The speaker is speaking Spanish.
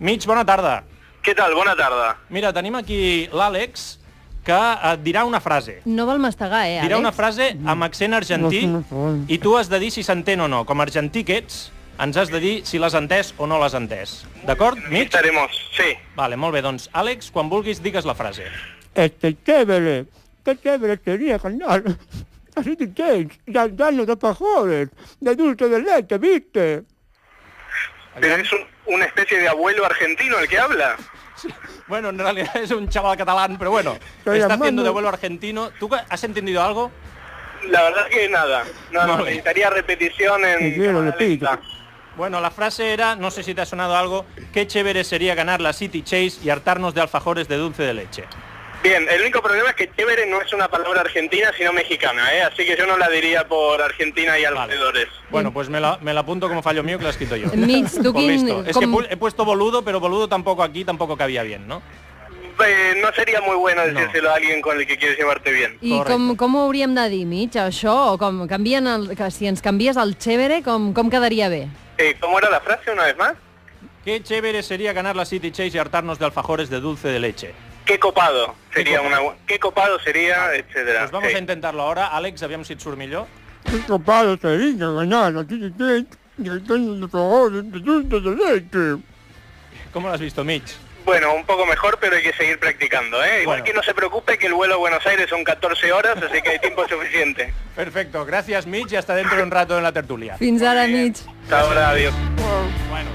Mig, bona tarda. Què tal? Bona tarda. Mira, tenim aquí l'Àlex, que et dirà una frase. No vol mastegar, Àlex? Dirà una frase amb accent argentí i tu has de dir si s'entén o no. Com a argentí que ets, ens has de dir si l'has entès o no l'has entès. D'acord, Mig? Estaremos, sí. Vale, molt bé, doncs, Àlex, quan vulguis, digues la frase. Chévere, qué chévere sería ganar. Así de cakes, darnos de alfajores, de dulce de leche, ¿viste? ¿Pero es una especie de abuelo argentino el que habla? Bueno, en realidad es un chaval catalán, pero bueno, está haciendo de vuelo argentino. ¿Tú has entendido algo? La verdad que nada. No, necesitaría repetición en... Bueno, la frase era, no sé si te ha sonado algo, qué chévere sería ganar la City Chase y hartarnos de alfajores de dulce de leche. Bien, el único problema es que chévere no es una palabra argentina, sino mexicana, ¿eh? Así que yo no la diría por Argentina y alrededores. Bueno, pues me la apunto como fallo mío, que la he escrito yo. Mig, tu Pues quin... listo. Es que he puesto boludo, pero boludo tampoco aquí, tampoco cabía bien, ¿no? No sería muy bueno decírselo a alguien con el que quieres llevarte bien. I com ho hauríem de dir, Mig, això? O com canvien que si ens canvies el chévere, com quedaria bé? ¿Cómo era la frase una vez más? Qué chévere sería ganar la City Chase y hartarnos de alfajores de dulce de leche. Qué copado sería qué copado sería, etcétera. Pues vamos a intentarlo ahora. Àlex, aviam si et surt millor. Qué copado sería ganar la City Chase y el de alfajores de dulce de leche. ¿Cómo lo has visto, Mitch? Bueno, un poco mejor, pero hay que seguir practicando, ¿eh? Igual que no se preocupe que el vuelo a Buenos Aires son 14 horas, así que hay tiempo suficiente. Perfecto, gracias, Mitch, y hasta dentro de un rato en la tertulia. Fins ara, Mig. Hasta ahora, adiós. Bueno.